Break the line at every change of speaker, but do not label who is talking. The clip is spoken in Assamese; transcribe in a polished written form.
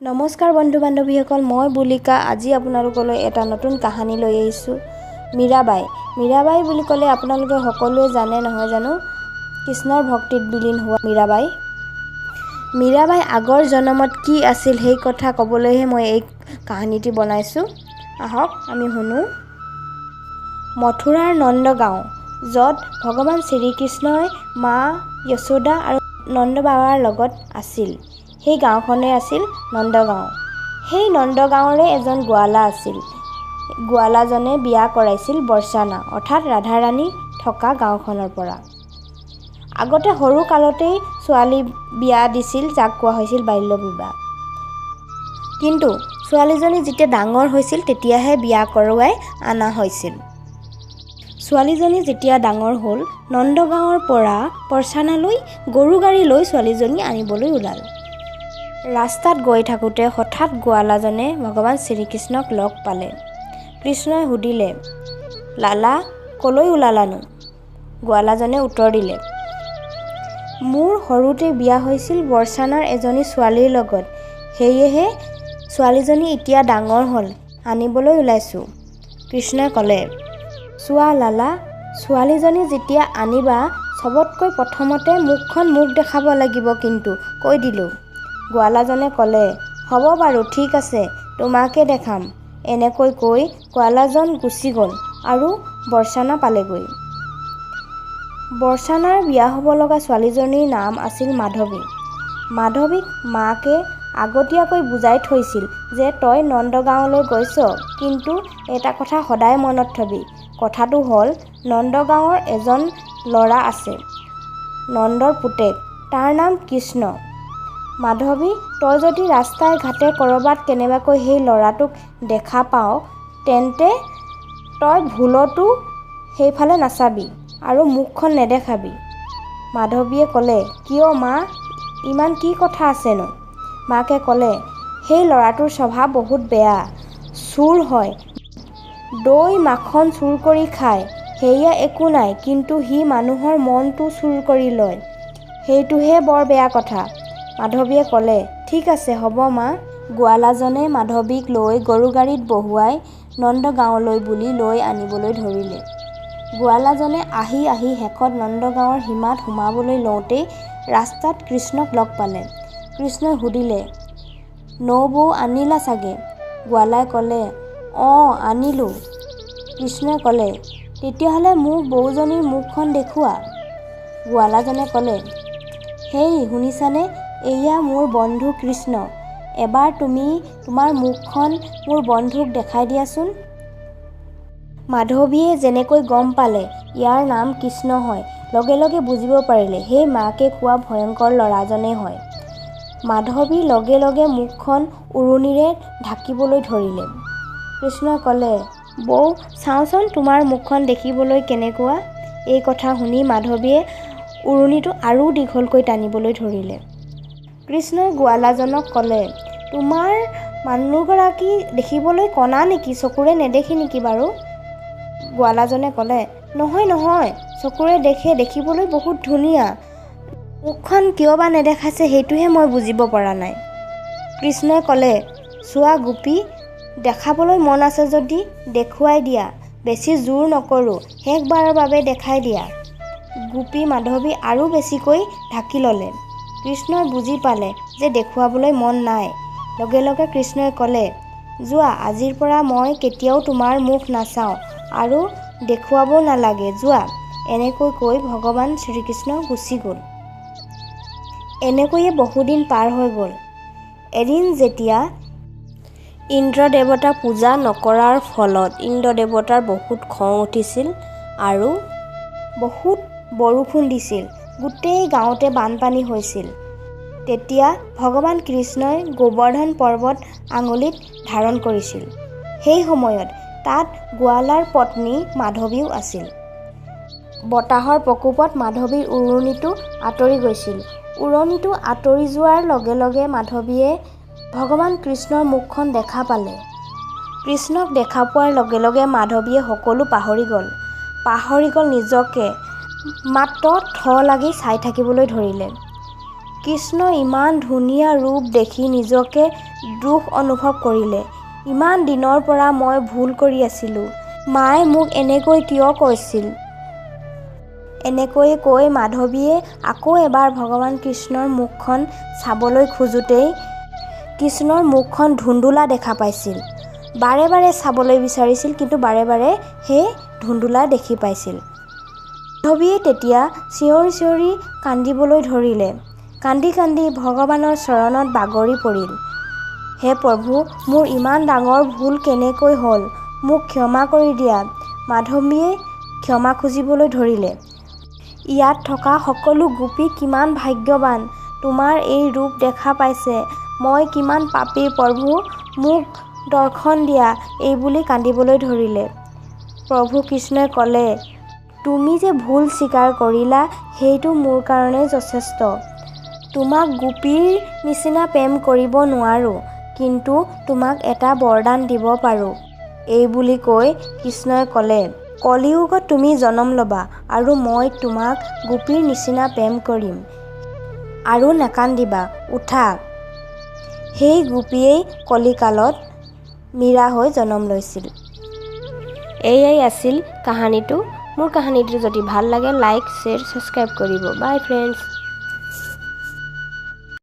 নমস্কাৰ বন্ধু বান্ধৱীসকল, মই বুলিকা আজি আপোনালোকলৈ এটা নতুন কাহিনী লৈ আহিছোঁ। মীৰাবাই বুলি ক'লে আপোনালোকে সকলোৱে জানে নহয় জানো, কৃষ্ণৰ ভক্তিত বিলীন হোৱা মীৰাবাই আগৰ জনমত কি আছিল সেই কথা ক'বলৈহে মই এই কাহিনীটি বনাইছোঁ। আহক আমি শুনো। মথুৰাৰ নন্দগাঁও, য'ত ভগৱান শ্ৰীকৃষ্ণই মা যশোদা আৰু নন্দ বাবাৰ লগত আছিল, সেই গাঁওখনেই আছিল নন্দগাঁও। সেই নন্দগাঁৱৰে এজন গোৱালা আছিল। গোৱালাজনে বিয়া কৰাইছিল বৰ্ষানা অৰ্থাৎ ৰাধাৰাণী থকা গাঁওখনৰ পৰা। আগতে সৰু কালতেই ছোৱালী বিয়া দিছিল, যাক কোৱা হৈছিল বাল্য বিবাহ। কিন্তু ছোৱালীজনী যেতিয়া ডাঙৰ হৈছিল তেতিয়াহে বিয়া কৰোৱাই অনা হৈছিল। ছোৱালীজনী যেতিয়া ডাঙৰ হ'ল, নন্দগাঁৱৰ পৰা বৰ্ষানালৈ গৰু গাড়ী লৈ ছোৱালীজনী আনিবলৈ ওলাল। ৰাস্তাত গৈ থাকোঁতে হঠাৎ গোৱালাজনে ভগৱান শ্ৰীকৃষ্ণক লগ পালে। কৃষ্ণই সুধিলে, লালা ক'লৈ ওলালানো? গোৱালাজনে উত্তৰ দিলে, মোৰ সৰুতে বিয়া হৈছিল বৰ্ষানাৰ এজনী ছোৱালীৰ লগত, সেয়েহে ছোৱালীজনী এতিয়া ডাঙৰ হ'ল, আনিবলৈ ওলাইছোঁ। কৃষ্ণই ক'লে, চোৱা লালা, ছোৱালীজনী যেতিয়া আনিবা চবতকৈ প্ৰথমতে মুখখন মোক দেখাব লাগিব কিন্তু, কৈ দিলোঁ। গোৱালাজনে ক'লে, হ'ব বাৰু ঠিক আছে, তোমাকে দেখাম। এনেকৈ কৈ গোৱালাজন গুচি গ'ল আৰু বৰ্ষানা পালেগৈ। বৰ্ষানাৰ বিয়া হ'ব লগা ছোৱালীজনীৰ নাম আছিল মাধৱী। মাধৱীক মাকে আগতীয়াকৈ বুজাই থৈছিল যে তই নন্দগাঁৱলৈ গৈছ, কিন্তু এটা কথা সদায় মনত থবি, কথাটো হ'ল নন্দগাঁৱৰ এজন ল'ৰা আছে, নন্দৰ পুতেক, তাৰ নাম কৃষ্ণ। মাধৱী, তই যদি ৰাস্তাই ঘাটে ক'ৰবাত কেনেবাকৈ সেই ল'ৰাটোক দেখা পাৱ, তেন্তে তই ভুলতো সেইফালে নাচাবি আৰু মুখখন নেদেখাবি। মাধৱীয়ে ক'লে, কিয় মা, ইমান কি কথা আছেনো? মাকে ক'লে, সেই ল'ৰাটোৰ স্বভাৱ বহুত বেয়া, চোৰ হয়, দৈ মাখন চুৰ কৰি খায়, সেয়া একো নাই, কিন্তু সি মানুহৰ মনটো চুৰ কৰি লয়, সেইটোহে বৰ বেয়া কথা। মাধৱীয়ে ক'লে, ঠিক আছে হ'ব মা। গোৱালাজনে মাধৱীক লৈ গৰু গাড়ীত বহুৱাই নন্দগাঁৱলৈ বুলি লৈ আনিবলৈ ধৰিলে। গোৱালাজনে আহি শেষত নন্দগাঁৱৰ সীমাত সোমাবলৈ লওঁতেই ৰাস্তাত কৃষ্ণক লগ পালে। কৃষ্ণই সুধিলে, নবৌ আনিলা চাগে? গোৱালাই ক'লে, অঁ আনিলোঁ। কৃষ্ণই ক'লে, তেতিয়াহ'লে মোক বৌজনীৰ মুখখন দেখুওৱা। গোৱালাজনে ক'লে, হেই শুনিছানে, এয়া মোৰ বন্ধু কৃষ্ণ, এবাৰ তুমি তোমাৰ মুখখন মোৰ বন্ধুক দেখাই দিয়াচোন। মাধৱীয়ে যেনেকৈ গম পালে ইয়াৰ নাম কৃষ্ণ হয়, লগে লগে বুজিব পাৰিলে সেই মাকে কোৱা ভয়ংকৰ ল'ৰাজনেই হয়। মাধৱীৰ লগে লগে মুখখন উৰণিৰে ঢাকিবলৈ ধৰিলে। কৃষ্ণই ক'লে, বৌ চাওঁচোন তোমাৰ মুখখন দেখিবলৈ কেনেকুৱা। এই কথা শুনি মাধৱীয়ে উৰণিটো আৰু দীঘলকৈ টানিবলৈ ধৰিলে। কৃষ্ণই গোৱালাজনক ক'লে, তোমাৰ মানুহগৰাকী দেখিবলৈ কণা নেকি, চকুৰে নেদেখি নেকি বাৰু? গোৱালাজনে ক'লে, নহয়, চকুৰে দেখে, দেখিবলৈ বহুত ধুনীয়া, মুখখন কিয় বা নেদেখাইছে সেইটোহে মই বুজিব পৰা নাই। কৃষ্ণই ক'লে, চোৱা গোপী, দেখাবলৈ মন আছে যদি দেখুৱাই দিয়া, বেছি জোৰ নকৰোঁ, শেষবাৰৰ বাবে দেখাই দিয়া। গোপী মাধৱী আৰু বেছিকৈ ঢাকি ল'লে। কৃষ্ণই বুজি পালে যে দেখুৱাবলৈ মন নাই। লগে লগে কৃষ্ণই ক'লে, যোৱা, আজিৰ পৰা মই কেতিয়াও তোমাৰ মুখ নাচাওঁ আৰু দেখুৱাব নালাগে, যোৱা। এনেকৈ কৈ ভগৱান শ্ৰীকৃষ্ণ গুচি গ'ল। এনেকৈয়ে বহুদিন পাৰ হৈ গ'ল। এদিন যেতিয়া ইন্দ্ৰদেৱতা পূজা নকৰাৰ ফলত ইন্দ্ৰদেৱতাৰ বহুত খং উঠিছিল আৰু বহুত বৰষুণ দিছিল, গোটেই গাঁৱতে বানপানী হৈছিল। তেতিয়া ভগৱান কৃষ্ণই গোবৰ্ধন পৰ্বত আঙুলিত ধাৰণ কৰিছিল। সেই সময়ত তাত গোৱালাৰ পত্নী মাধৱীও আছিল। বতাহৰ প্ৰকোপত মাধৱীৰ উৰণিটো আঁতৰি গৈছিল। উৰণিটো আঁতৰি যোৱাৰ লগে লগে মাধৱীয়ে ভগৱান কৃষ্ণৰ মুখখন দেখা পালে। কৃষ্ণক দেখা পোৱাৰ লগে লগে মাধৱীয়ে সকলো পাহৰি গ'ল নিজকে, মাত্ৰ থ লাগি চাই থাকিবলৈ ধৰিলে। কৃষ্ণ ইমান ধুনীয়া ৰূপ দেখি নিজকে দুখ অনুভৱ কৰিলে। ইমান দিনৰ পৰা মই ভুল কৰি আছিলোঁ। মায়ে মোক এনেকৈ কিয় কৈছিল? এনেকৈ কৈ মাধৱীয়ে আকৌ এবাৰ ভগৱান কৃষ্ণৰ মুখখন চাবলৈ খোজোতেই কৃষ্ণৰ মুখখন ধুন্দুলা দেখা পাইছিল। বাৰে বাৰে চাবলৈ বিচাৰিছিল, কিন্তু বাৰে বাৰে সেই ধুন্দুলা দেখি পাইছিল। মাধৱীয়ে তেতিয়া চিঞৰি চিঞৰি কান্দিবলৈ ধৰিলে। কান্দি কান্দি ভগৱানৰ চৰণত বাগৰি পৰিল। হে প্ৰভু, মোৰ ইমান ডাঙৰ ভুল কেনেকৈ হ'ল? মোক ক্ষমা কৰি দিয়া। মাধৱীয়ে ক্ষমা খুজিবলৈ ধৰিলে। ইয়াত থকা সকলো গোপী কিমান ভাগ্যৱান, তোমাৰ এই ৰূপ দেখা পাইছে। মই কিমান পাপী প্ৰভু, মোক দৰ্শন দিয়া, এইবুলি কান্দিবলৈ ধৰিলে। প্ৰভু কৃষ্ণই ক'লে, তুমি যে ভুল স্বীকাৰ কৰিলা সেইটো মোৰ কাৰণে যথেষ্ট। তোমাক গোপীৰ নিচিনা প্ৰেম কৰিব নোৱাৰোঁ, কিন্তু তোমাক এটা বৰদান দিব পাৰোঁ। এইবুলি কৈ কৃষ্ণই ক'লে, কলিযুগত তুমি জন্ম ল'বা আৰু মই তোমাক গোপীৰ নিচিনা প্ৰেম কৰিম। আৰু নাকান্দিবা, উঠা। সেই গোপীয়েই কলিকালত মীৰা হৈ জন্ম লৈছিল। এয়াই আছিল কাহিনীটো। মোৰ কাহিনীটো যদি ভাল লাগে লাইক, শ্বেয়াৰ, ছাবস্ক্ৰাইব কৰিব। বাই ফ্ৰেণ্ডছ।